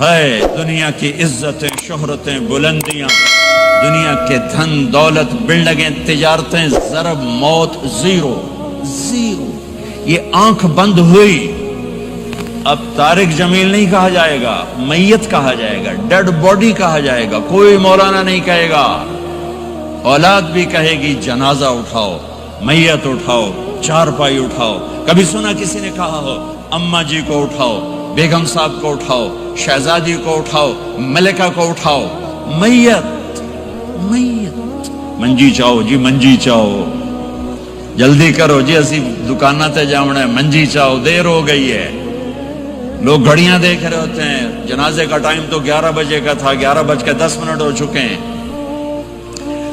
ہے دنیا کی عزتیں، شہرتیں، بلندیاں، دنیا کے دھن دولت، بلڈنگیں، تجارتیں، ضرب موت زیرو زیرو. یہ آنکھ بند ہوئی، اب طارق جمیل نہیں کہا جائے گا، میت کہا جائے گا، ڈیڈ باڈی کہا جائے گا. کوئی مولانا نہیں کہے گا. اولاد بھی کہے گی جنازہ اٹھاؤ، میت اٹھاؤ، چارپائی اٹھاؤ. کبھی سنا کسی نے کہا ہو اماں جی کو اٹھاؤ، بیگم صاحب کو اٹھاؤ، شہزادی کو اٹھاؤ، ملکہ کو اٹھاؤ؟ میت میت. منجی چاہو جی، منجی چاہو، جلدی کرو جی، اسی دکانہ تے جاؤنا ہے، منجی چاہو، دیر ہو گئی ہے. لوگ گھڑیاں دیکھ رہے ہوتے ہیں، جنازے کا ٹائم تو 11 بجے کا تھا، 11:10 ہو چکے ہیں.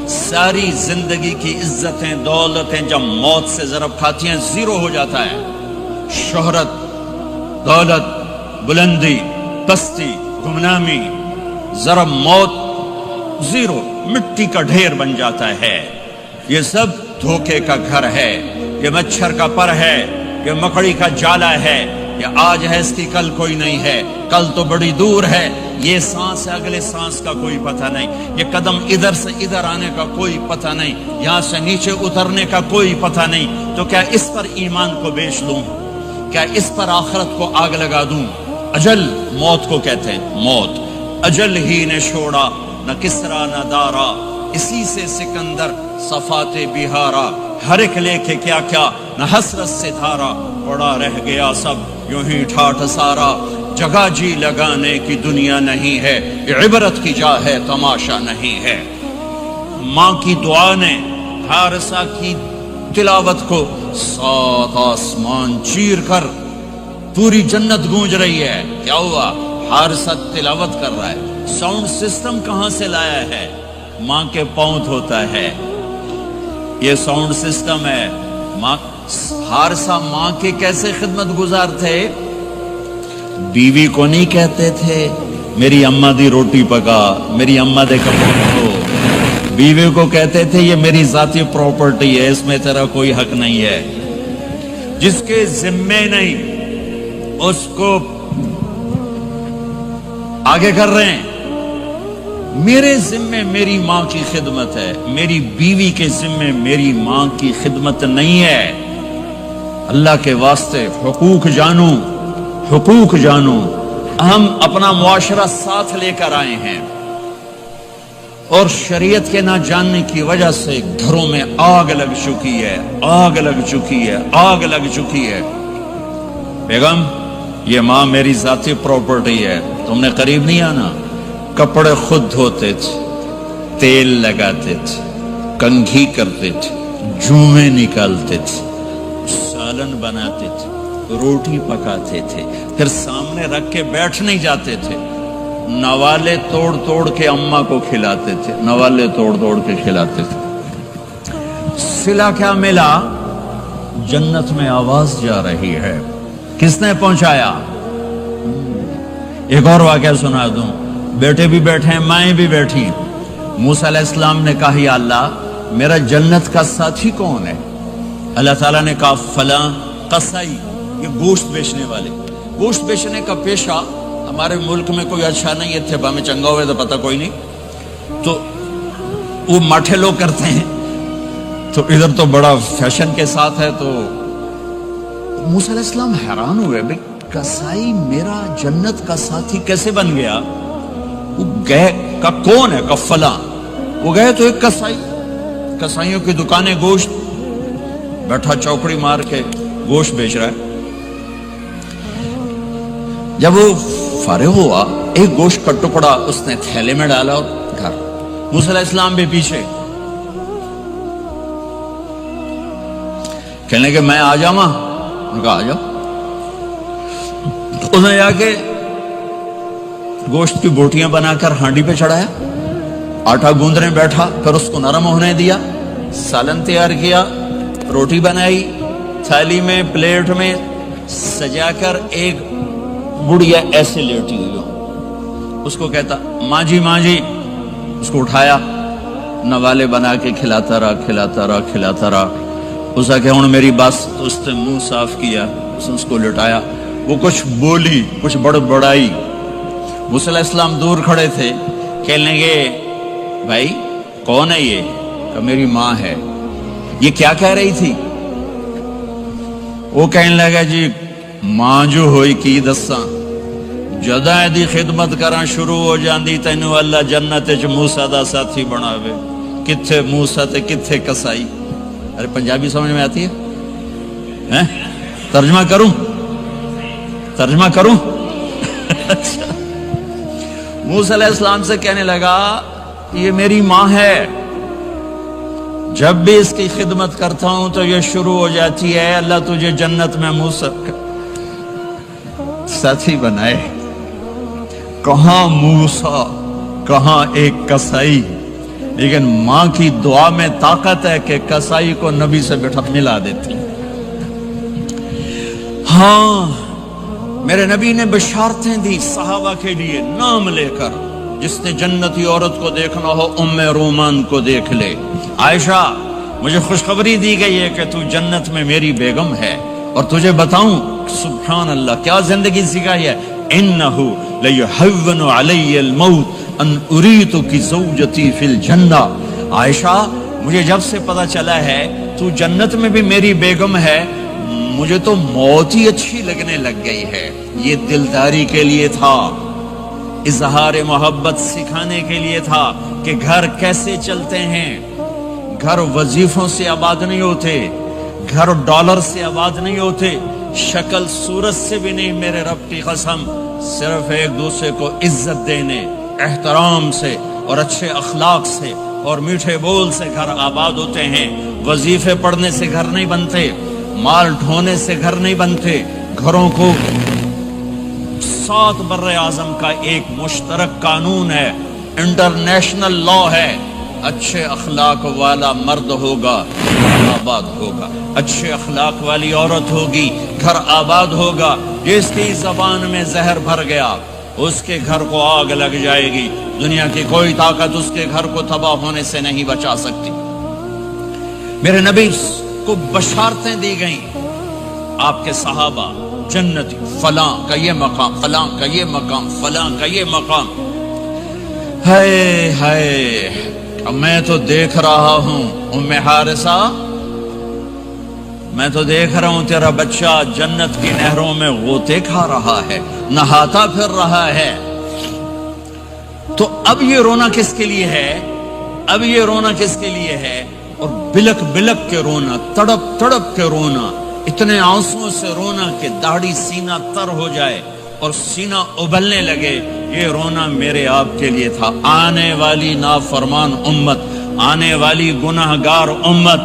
ساری زندگی کی عزتیں دولتیں جب موت سے ضرب کھاتی ہیں زیرو ہو جاتا ہے. شہرت، دولت، بلندی، پستی، گمنامی، ضرب موت زیرو، مٹی کا ڈھیر بن جاتا ہے. یہ سب دھوکے کا گھر ہے، یہ مچھر کا پر ہے، یہ مکڑی کا جالا ہے. یہ آج ہے اس کی کل کوئی نہیں ہے، کل تو بڑی دور ہے. یہ سانس ہے، اگلے سانس کا کوئی پتہ نہیں. یہ قدم ادھر سے ادھر آنے کا کوئی پتہ نہیں، یہاں سے نیچے اترنے کا کوئی پتہ نہیں. تو کیا اس پر ایمان کو بیچ لوں؟ کیا اس پر آخرت کو آگ لگا دوں؟ اجل موت کو کہتے ہیں، موت. اجل ہی نے چھوڑا نہ کسرا نہ دارا، اسی سے سکندر صفات بہارا. ہر ایک لے کے کیا کیا نہ حسرت سے دھارا، پڑا رہ گیا سب یوں ہی ٹھاٹھ سارا. جگہ جی لگانے کی دنیا نہیں ہے، یہ عبرت کی جا ہے، تماشا نہیں ہے. ماں کی دعا نے حارثہ کی تلاوت کو 7 آسمان چیر کر پوری جنت گونج رہی ہے. کیا ہوا؟ حارثہ تلاوت کر رہا ہے. ساؤنڈ سسٹم کہاں سے لایا ہے؟ ماں کے پاؤں ہوتا ہے یہ ساؤنڈ سسٹم ہے. ماں حارثہ ماں کے کیسے خدمت گزار تھے؟ بیوی کو نہیں کہتے تھے میری اماں دی روٹی پکا، میری اماں دے کپڑے دھو. بیوی کو کہتے تھے یہ میری ذاتی پراپرٹی ہے، اس میں تیرا کوئی حق نہیں ہے. جس کے ذمے نہیں اس کو آگے کر رہے ہیں. میرے ذمے میری ماں کی خدمت ہے، میری بیوی کے ذمے میری ماں کی خدمت نہیں ہے. اللہ کے واسطے حقوق جانو، حقوق جانو. ہم اپنا معاشرہ ساتھ لے کر آئے ہیں اور شریعت کے نہ جاننے کی وجہ سے گھروں میں آگ لگ چکی ہے، آگ لگ چکی ہے، آگ لگ چکی ہے. بیگم یہ ماں میری ذاتی پراپرٹی ہے، تم نے قریب نہیں آنا. کپڑے خود دھوتے تھے، تیل لگاتے تھے، کنگھی کرتے تھے، جوئیں نکالتے تھے، سالن بناتے تھے، روٹی پکاتے تھے، پھر سامنے رکھ کے بیٹھ نہیں جاتے تھے. نوالے توڑ توڑ کے اماں کو کھلاتے تھے، نوالے توڑ توڑ کے کھلاتے تھے. صلہ کیا ملا؟ جنت میں آواز جا رہی ہے. کس نے پہنچایا؟ ایک اور واقعہ سنا دوں. بیٹے بھی بیٹھے ہیں، مائیں بھی بیٹھی. موسیٰ علیہ السلام نے کہا یا اللہ میرا جنت کا ساتھی کون ہے؟ اللہ تعالیٰ نے کہا فلاں قصائی، یہ گوشت بیچنے والے. گوشت بیچنے کا پیشہ ہمارے ملک میں کوئی اچھا نہیں ہے، تھے با میں چنگا ہوئے تو پتہ کوئی نہیں، تو وہ ماٹھے لوگ کرتے ہیں. تو ادھر تو بڑا فیشن کے ساتھ ہے. تو موسیٰ علیہ السلام حیران ہوئے، بھئی قصائی میرا جنت کا ساتھی کیسے بن گیا؟ وہ گئے کا کون ہے؟ کا فلاں. وہ گئے تو ایک قصائی، قصائیوں کی دکانیں، گوشت بیٹھا چوکڑی مار کے گوشت بیچ رہا ہے. جب وہ فارغ ہوا ایک گوشت کا ٹکڑا اس نے تھیلے میں ڈالا اور گھر. موسیٰ علیہ السلام بھی پیچھے. کہنے کہ میں آ جاؤں؟ انہوں نے کہا آ جاؤ. اس نے جا کے گوشت کی بوٹیاں بنا کر ہانڈی پہ چڑھایا، آٹا گوندنے بیٹھا، پھر اس کو نرم ہونے دیا، سالن تیار کیا، روٹی بنائی، تھالی میں پلیٹ میں سجا کر ایک بڑھیا ایسے لیٹی ہوئی ہو. اس کو کہتا ماں جی ماں جی. اس کو اٹھایا، نوالے بنا کے کھلاتا رہا کھلاتا رہا کھلاتا رہا. اس نے کہا ہوں میری بس. تو اس نے منہ صاف کیا، اس نے اس کو لٹایا. وہ کچھ بولی، کچھ بڑبڑائی. موسیٰ علیہ السلام دور کھڑے تھے، کہنے لگے بھائی کون ہے یہ؟ کہ میری ماں ہے۔ یہ کیا کہہ رہی تھی؟ وہ کہنے لگا جی ماں جو ہوئی کی دساں، جداں دی خدمت کراں شروع ہو جاندی تینوں اللہ جنت وچ موسیٰ دا ساتھی بناوے۔ کتھے موسیٰ تے کتھے کسائی؟ ارے پنجابی سمجھ میں آتی ہے؟ ترجمہ کروں؟ ترجمہ کروں؟ موسیٰ علیہ السلام سے کہنے لگا یہ میری ماں ہے، جب بھی اس کی خدمت کرتا ہوں تو یہ شروع ہو جاتی ہے اللہ تجھے جنت میں موسیٰ ساتھی بنائے۔ کہاں موسیٰ کہاں ایک کسائی، لیکن ماں کی دعا میں طاقت ہے کہ کسائی کو نبی سے بٹھا ملا دیتی۔ ہاں میرے نبی نے بشارتیں دی صحابہ کے لیے نام لے کر، جس نے جنتی عورت کو دیکھنا ہو ام رومان کو دیکھ لے۔ عائشہ مجھے خوشخبری دی گئی ہے کہ تو جنت میں میری بیگم ہے، اور تجھے بتاؤں سبحان اللہ کیا زندگی سکھائی ہے، انہو لیحون علی الموت ان اریتک زوجتی فی الجنہ۔ عائشہ مجھے جب سے پتا چلا ہے تو جنت میں بھی میری بیگم ہے، مجھے تو موت ہی اچھی لگنے لگ گئی ہے۔ یہ دلداری کے لیے تھا، اظہار محبت سکھانے کے لیے تھا کہ گھر کیسے چلتے ہیں۔ گھر وظیفوں سے آباد نہیں ہوتے، گھر ڈالر سے آباد نہیں ہوتے، شکل صورت سے بھی نہیں، میرے رب کی قسم، صرف ایک دوسرے کو عزت دینے، احترام سے اور اچھے اخلاق سے اور میٹھے بول سے گھر آباد ہوتے ہیں۔ وظیفے پڑھنے سے گھر نہیں بنتے، مال ڈھونے سے گھر نہیں بنتے۔ گھروں کو 7 بر اعظم کا ایک مشترک قانون ہے، انٹرنیشنل لا ہے، اچھے اخلاق والا مرد ہوگا آباد ہوگا، اچھے اخلاق والی عورت ہوگی گھر آباد ہوگا۔ جس کی زبان میں زہر بھر گیا اس کے گھر کو آگ لگ جائے گی، دنیا کی کوئی طاقت اس کے گھر کو تباہ ہونے سے نہیں بچا سکتی۔ میرے نبی کو بشارتیں دی گئیں، آپ کے صحابہ جنتی، فلاں کا یہ مقام، فلاں کا یہ مقام، فلاں کا یہ مقام۔ ہائے ہائے میں تو دیکھ رہا ہوں ام حارثہ، میں تو دیکھ رہا ہوں تیرا بچہ جنت کی نہروں میں غوطے کھا رہا ہے، نہاتا پھر رہا ہے۔ تو اب یہ رونا کس کے لیے ہے؟ اب یہ رونا کس کے لیے ہے؟ اور بلک بلک کے رونا، تڑپ تڑپ کے رونا، اتنے آنسوں سے رونا کہ داڑھی سینہ تر ہو جائے اور سینہ ابلنے لگے، یہ رونا میرے آپ کے لیے تھا۔ آنے والی نافرمان امت، آنے والی گناہگار امت،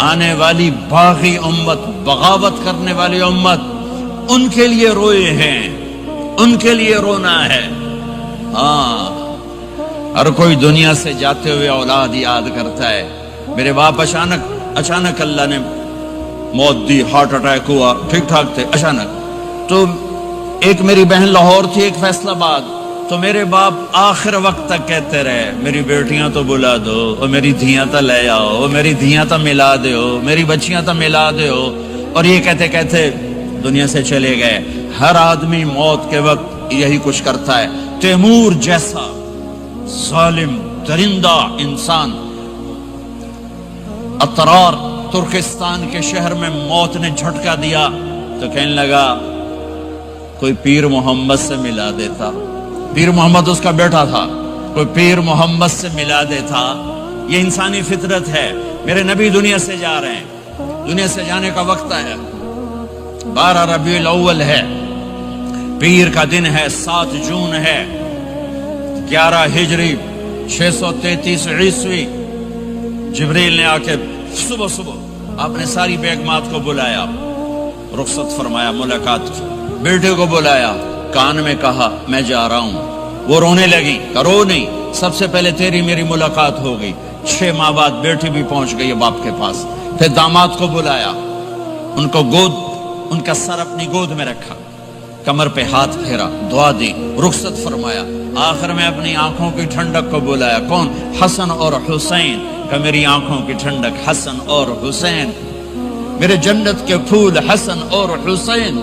آنے والی باغی امت، بغاوت کرنے والی امت، ان کے لیے روئے ہیں، ان کے لیے رونا ہے۔ ہاں ہر کوئی دنیا سے جاتے ہوئے اولاد یاد کرتا ہے۔ میرے باپ اچانک اللہ نے موت دی، ہارٹ اٹیک ہوا، ٹھیک ٹھاک تھے، اچانک۔ تو ایک میری بہن لاہور تھی، ایک فیصل آباد، تو میرے باپ آخر وقت تک کہتے رہے میری بیٹیاں تو بلا دو، اور میری دھیاں تو لے آؤ، اور میری دھیاں تو ملا دیو، میری بچیاں تو ملا دیو، اور یہ کہتے کہتے دنیا سے چلے گئے۔ ہر آدمی موت کے وقت یہی کچھ کرتا ہے۔ تیمور جیسا ظالم درندہ انسان اطرار ترکستان کے شہر میں موت نے جھٹکا دیا تو کہنے لگا کوئی پیر محمد سے ملا دیتا، پیر محمد اس کا بیٹا تھا، کوئی پیر محمد سے ملا دیتا۔ یہ انسانی فطرت ہے۔ میرے نبی دنیا سے جا رہے ہیں، دنیا سے جانے کا وقت ہے، 12 ربیع الاول ہے، پیر کا دن ہے، 7 جون ہے، 11 ہجری 633 عیسوی۔ جبریل نے آ کے صبح صبح آپ نے ساری بیگمات کو بلایا، رخصت فرمایا، ملاقات کی، بیٹے کو بلایا، کان میں کہا میں جا رہا ہوں۔ وہ رونے لگی، کرو نہیں، سب سے پہلے تیری میری ملاقات ہو گئی۔ 6 ماہ بعد بیٹی بھی پہنچ گئی باپ کے پاس۔ پھر داماد کو بلایا، ان کو ان کا سر اپنی گود میں رکھا، کمر پہ ہاتھ پھیرا، دعا دی، رخصت فرمایا۔ آخر میں اپنی آنکھوں کی ٹھنڈک کو بلایا، کون؟ حسن اور حسین، کہ میری آنکھوں کی ٹھنڈک حسن اور حسین، میرے جنت کے پھول حسن اور حسین۔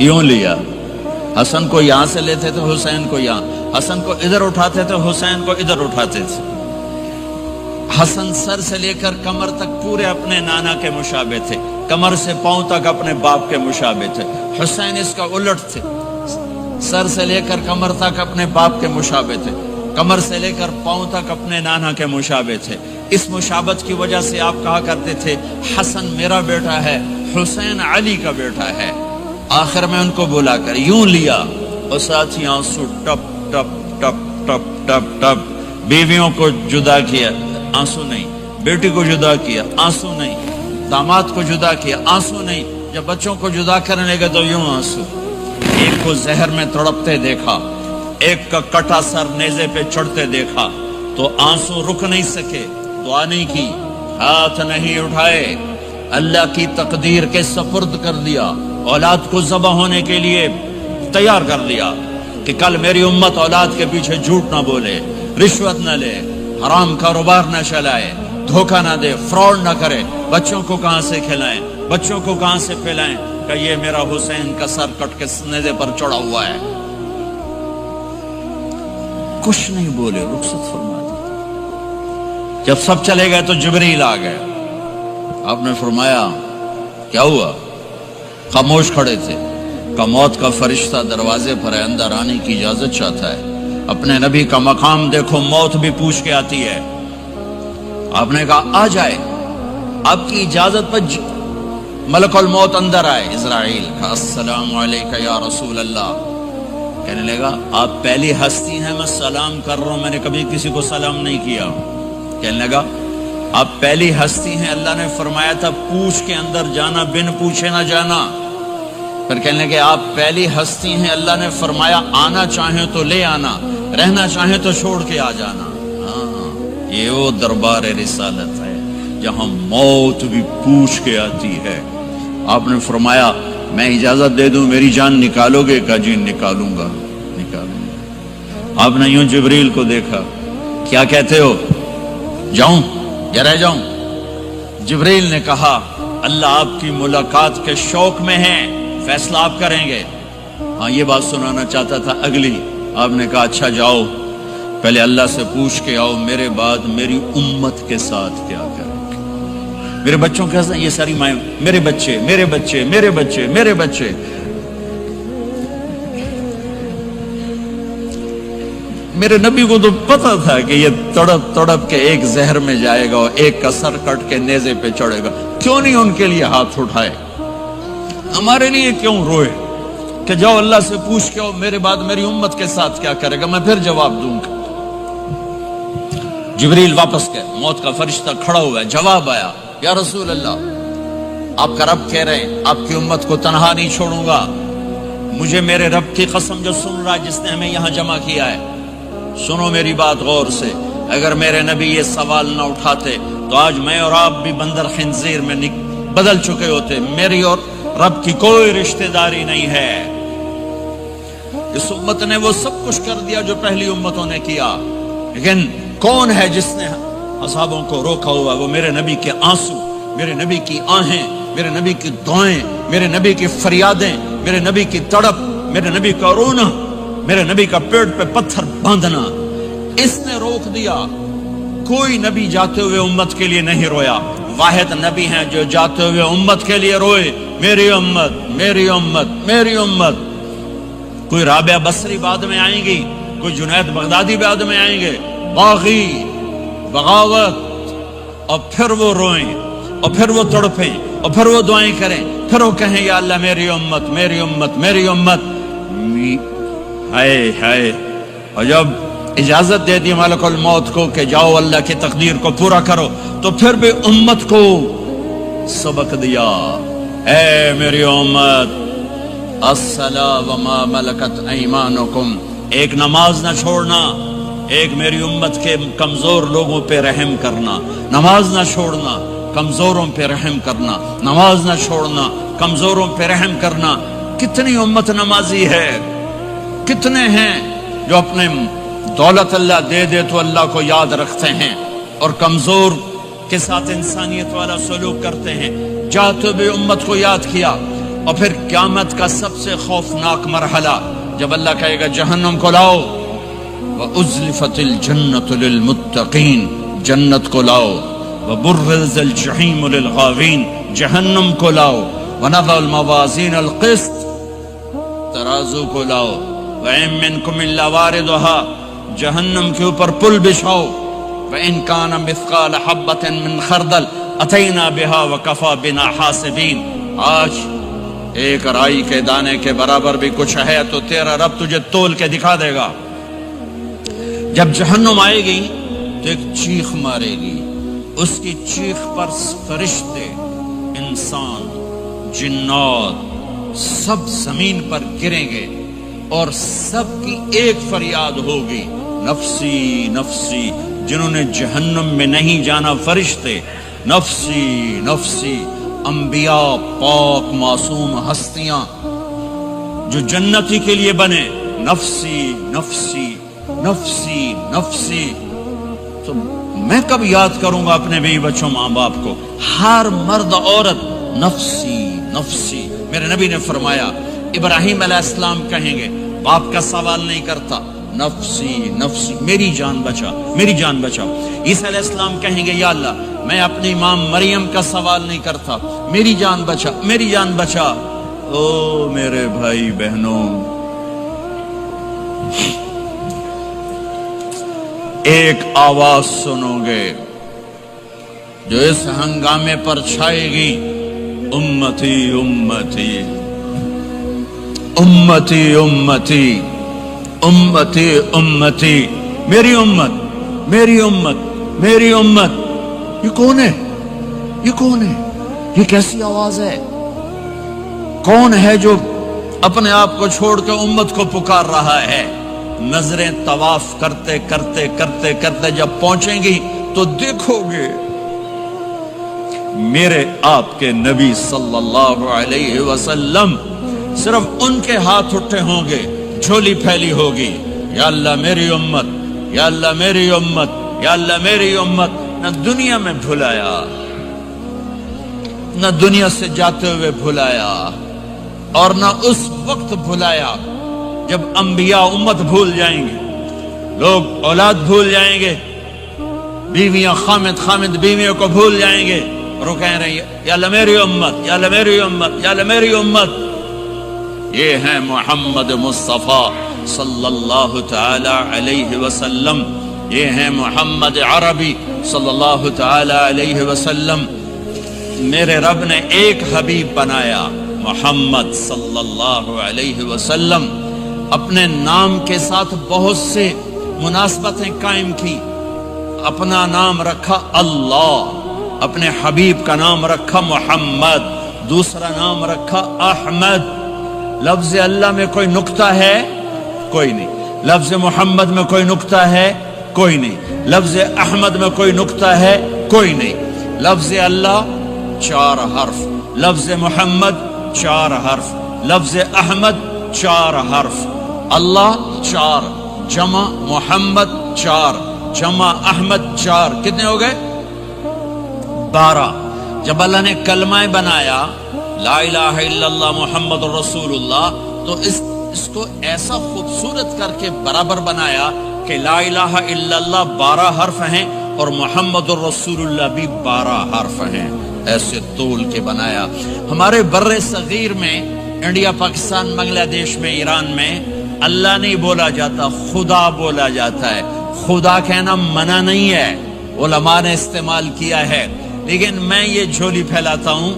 یوں لیا حسن کو یہاں سے لیتے تھے، حسین کو یہاں، حسن کو ادھر اٹھاتے تھے، حسین کو ادھر اٹھاتے تھے۔ حسن سر سے لے کر کمر تک پورے اپنے نانا کے مشابہ تھے، کمر سے پاؤں تک اپنے باپ کے مشابہ تھے۔ حسین اس کا الٹ تھے، سر سے لے کر کمر تک اپنے باپ کے مشابہ تھے، کمر سے لے کر پاؤں تک اپنے نانا کے مشابہ تھے۔ اس مشابہت کی وجہ سے آپ کہا کرتے تھے حسن میرا بیٹا ہے، حسین علی کا بیٹا ہے۔ آخر میں ان کو بلا کر یوں لیا اور ساتھ ہی آنسو ٹپ ٹپ ٹپ ٹپ ٹپ ٹپ۔ بیویوں کو جدا کیا، آنسو نہیں، بیٹی کو جدا کیا، آنسو نہیں، داماد کو جدا کیا، آنسو نہیں، جب بچوں کو جدا کرنے لگے تو یوں آنسو۔ ایک کو زہر میں تڑپتے دیکھا، ایک کا کٹا سر نیزے پہ چڑھتے دیکھا تو آنسو رک نہیں سکے، دعا نہیں کی، ہاتھ نہیں اٹھائے، اللہ کی تقدیر کے سپرد کر دیا، اولاد کو ذبح ہونے کے لیے تیار کر دیا کہ کل میری امت اولاد کے پیچھے جھوٹ نہ بولے، رشوت نہ لے، حرام کاروبار نہ چلائے، دھوکہ نہ دے، فراڈ نہ کرے، بچوں کو کہاں سے کھلائیں، بچوں کو کہاں سے پلائیں، کہ یہ میرا حسین کا سر کٹ کے نیزے پر چڑھا ہوا ہے۔ کچھ نہیں بولے، رخصت فرما دی۔ جب سب چلے گئے تو جبریل آ گئے، آپ نے فرمایا کیا ہوا؟ خاموش کھڑے تھے، کہ موت کا فرشتہ دروازے پر ہے، اندر آنے کی اجازت چاہتا ہے۔ اپنے نبی کا مقام دیکھو، موت بھی پوچھ کے آتی ہے۔ آپ نے کہا آ جائے، آپ کی اجازت پر ملک الموت اندر آئے۔ اسرائیل کا السلام علیکہ یا رسول اللہ، کہنے لگا آپ پہلی ہستی ہیں، میں سلام کر رہا ہوں، میں نے کبھی کسی کو سلام نہیں کیا۔ کہنے لگا آپ پہلی ہستی ہیں، اللہ نے فرمایا تھا پوچھ کے اندر جانا، بن پوچھے نہ جانا۔ پھر کہنے لگے آپ پہلی ہستی ہیں، اللہ نے فرمایا آنا چاہیں تو لے آنا، رہنا چاہیں تو چھوڑ کے آ جانا۔ ہاں، یہ وہ دربار رسالت ہے جہاں موت بھی پوچھ کے آتی ہے۔ آپ نے فرمایا میں اجازت دے دوں میری جان نکالو گے؟ کہا جی نکالوں گا، نکالوں گا۔ آپ نے یوں جبریل کو دیکھا، کیا کہتے ہو، جاؤں یا رہ جاؤں؟ جبریل نے کہا اللہ آپ کی ملاقات کے شوق میں ہے، فیصلہ آپ کریں گے۔ ہاں یہ بات سنانا چاہتا تھا اگلی۔ آپ نے کہا اچھا جاؤ، پہلے اللہ سے پوچھ کے آؤ میرے بعد میری امت کے ساتھ کیا کریں گے، میرے بچوں کے ساتھ۔ یہ ساری مائیں، میرے بچے میرے بچے میرے بچے میرے بچے۔ میرے نبی کو تو پتا تھا کہ یہ تڑپ تڑپ کے ایک زہر میں جائے گا اور ایک کا سر کٹ کے نیزے پہ چڑھے گا، کیوں نہیں ان کے لیے ہاتھ اٹھائے؟ ہمارے لیے کیوں روئے کہ جاؤ اللہ سے پوچھ کے آؤ میرے بعد میری امت کے ساتھ کیا کرے گا، میں پھر جواب دوں گا۔ جبریل واپس گئے، موت کا فرشتہ کھڑا ہوا ہے، جواب آیا یا رسول اللہ آپ کا رب کہہ رہے ہیں آپ کی امت کو تنہا نہیں چھوڑوں گا۔ مجھے میرے رب کی قسم جو سن رہا ہے، جس نے ہمیں یہاں جمع کیا ہے، سنو میری بات غور سے، اگر میرے نبی یہ سوال نہ اٹھاتے تو آج میں اور آپ بھی بندر خنزیر میں بدل چکے ہوتے۔ میری اور رب کی کوئی رشتہ داری نہیں ہے۔ اس امت نے وہ سب کچھ کر دیا جو پہلی امتوں نے کیا، لیکن کون ہے جس نے اصحابوں کو روکا ہوا؟ وہ میرے نبی کے آنسو، میرے نبی کی آہیں، میرے نبی کی دعائیں، میرے نبی کی فریادیں، میرے نبی کی تڑپ، میرے نبی کا رونا، میرے نبی کا پیٹ پہ پتھر باندھنا، اس نے روک دیا۔ کوئی نبی جاتے ہوئے امت کے لیے نہیں رویا، واحد نبی ہیں جو جاتے ہوئے امت کے لیے روئے، میری امت میری امت میری امت۔ کوئی رابعہ بصری بعد میں آئیں گی، کوئی جنید بغدادی بعد میں آئیں گے، باغی، بغاوت، اور پھر وہ روئیں اور پھر وہ تڑپیں اور پھر وہ دعائیں کریں، پھر وہ کہیں یا اللہ میری امت میری امت میری امت۔ ہائے ہائے، اور جب اجازت دے دی ملک الموت کو کہ جاؤ اللہ کی تقدیر کو پورا کرو، تو پھر بھی امت کو سبق دیا، اے میری امت الصلاۃ وما ملکت ایمانکم، ایک نماز نہ چھوڑنا، ایک میری امت کے کمزور لوگوں پہ رحم کرنا، نماز نہ چھوڑنا، کمزوروں پہ رحم کرنا، نماز نہ چھوڑنا، کمزوروں پہ رحم کرنا۔ کتنی امت نمازی ہے، کتنے ہیں جو اپنے دولت اللہ دے دے تو اللہ کو یاد رکھتے ہیں اور کمزور کے ساتھ انسانیت والا سلوک کرتے ہیں۔ جاتے بھی امت کو یاد کیا، اور پھر قیامت کا سب سے خوفناک مرحلہ جب اللہ کہے گا جہنم کو لاؤ، وَأُزْلِفَتِ الْجَنَّةُ لِلْمُتَّقِينَ، جنت کو لاؤ، وَبُرِّزَ الْجَحِيمُ لِلْغَاوِينَ، جہنم کو لاؤ، وَنَضَعُ الْمَوَازِينَ الْقِسْطَ، ترازو کو لاؤ، وَإِن مِّنكُمْ إِلَّا وَارِدُهَا، جہنم کے اوپر پل بچھاؤ، وَإِن كَانَ مِثْقَالَ حَبَّةٍ مِّن خَرْدَلٍ أَتَيْنَا بِهَا وَكَفَى بِنَا حَاسِبِينَ۔ آج ایک رائی کے دانے کے برابر بھی کچھ ہے تو تیرا رب تجھے تول کے دکھا دے گا۔ جب جہنم آئے گی تو ایک چیخ مارے گی، اس کی چیخ پر فرشتے، انسان، جنات سب زمین پر گریں گے اور سب کی ایک فریاد ہوگی، نفسی نفسی۔ جنہوں نے جہنم میں نہیں جانا فرشتے، نفسی نفسی۔ انبیاء، پاک معصوم ہستیاں جو جنتی کے لیے بنے، نفسی نفسی نفسی نفسی۔ تو میں کب یاد کروں گا اپنے بیوی بچوں ماں باپ کو؟ ہر مرد عورت نفسی نفسی۔ میرے نبی نے فرمایا ابراہیم علیہ السلام کہیں گے، باپ کا سوال نہیں کرتا، نفسی نفسی، میری جان بچا میری جان بچا۔ عیسیٰ علیہ السلام کہیں گے یا اللہ میں اپنی ماں مریم کا سوال نہیں کرتا، میری جان بچا میری جان بچا۔ او میرے بھائی بہنوں، ایک آواز سنو گے جو اس ہنگامے پر چھائے گی، امتی امتی امتی امتی امتی امتی، میری امت میری امت میری امت۔ یہ کون ہے؟ یہ کون ہے؟ یہ کیسی آواز ہے؟ کون ہے جو اپنے آپ کو چھوڑ کے امت کو پکار رہا ہے؟ نظریں طواف کرتے کرتے کرتے کرتے جب پہنچیں گی تو دیکھو گے میرے آپ کے نبی صلی اللہ علیہ وسلم، صرف ان کے ہاتھ اٹھے ہوں گے، جھولی پھیلی ہوگی، یا اللہ میری امت، یا اللہ میری امت، یا اللہ میری امت۔ نہ دنیا میں بھلایا، نہ دنیا سے جاتے ہوئے بھلایا، اور نہ اس وقت بھلایا جب انبیاء امت بھول جائیں گے، لوگ اولاد بھول جائیں گے، بیویاں خامد بیویوں کو بھول جائیں گے، اور وہ کہہ رہے ہیں یا اللہ میری امت، یا اللہ میری امت، یا اللہ میری امت۔ یہ ہے محمد مصطفیٰ صلی اللہ تعالی علیہ وسلم، یہ ہے محمد عربی صلی اللہ تعالی علیہ وسلم۔ میرے رب نے ایک حبیب بنایا، محمد صلی اللہ علیہ وسلم۔ اپنے نام کے ساتھ بہت سے مناسبتیں قائم کی، اپنا نام رکھا اللہ، اپنے حبیب کا نام رکھا محمد، دوسرا نام رکھا احمد۔ لفظ اللہ میں کوئی نکتہ ہے؟ کوئی نہیں۔ لفظ محمد میں کوئی نکتہ ہے؟ کوئی نہیں۔ لفظ احمد میں کوئی نکتہ ہے؟ کوئی نہیں۔ لفظ اللہ 4 حرف، لفظ محمد 4 حرف، لفظ احمد 4 حرف۔ اللہ 4، جمع محمد 4، جمع احمد 4، کتنے ہو گئے؟ 12۔ جب اللہ نے کلمہ بنایا لا الہ الا اللہ محمد رسول اللہ، تو اس کو ایسا خوبصورت کر کے برابر بنایا کہ لا الہ الا اللہ 12 حرف ہیں اور محمد الرسول اللہ بھی 12 حرف ہیں، ایسے تول کے بنایا۔ ہمارے بر صغیر میں، انڈیا، پاکستان، بنگلہ دیش میں، ایران میں اللہ نہیں بولا جاتا، خدا بولا جاتا ہے۔ خدا کہنا منع نہیں ہے، علماء نے استعمال کیا ہے، لیکن میں یہ جھولی پھیلاتا ہوں،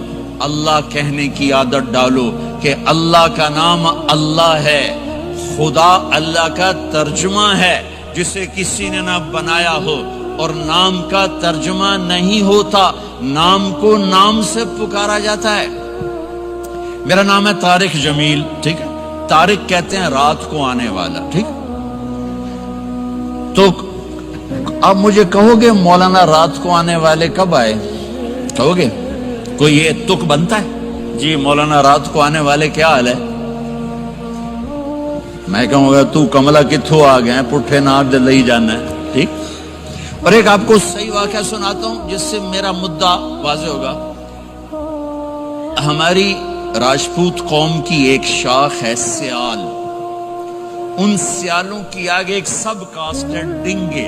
اللہ کہنے کی عادت ڈالو کہ اللہ کا نام اللہ ہے، خدا اللہ کا ترجمہ ہے جسے کسی نے نہ بنایا ہو، اور نام کا ترجمہ نہیں ہوتا، نام کو نام سے پکارا جاتا ہے۔ میرا نام ہے طارق جمیل، ٹھیک ہے؟ طارق کہتے ہیں رات کو آنے والا، ٹھیک؟ تو اب مجھے کہو گے مولانا رات کو آنے والے کب آئے؟ کہو گے کوئی یہ تک بنتا ہے جی مولانا رات کو آنے والے کیا حال ہے؟ میں کہوں گا تو کملا کتھو آ گئے پٹھے نار دے لئی جانا ہے، ٹھیک؟ اور ایک آپ کو صحیح واقعہ سناتا ہوں جس سے میرا مدعا واضح ہوگا۔ ہماری راجپوت قوم کی ایک شاخ ہے سیال، ان سیالوں کی آگے ایک سب کاسٹ ہے ڈنگے.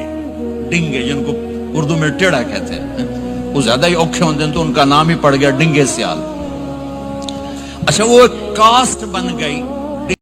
ڈنگے جن کو اردو میں ٹیڑا کہتے ہیں، وہ زیادہ ہی اوکھے ہوتے ہیں تو ان کا نام ہی پڑ گیا ڈنگے سیال. اچھا وہ ایک کاسٹ بن گئی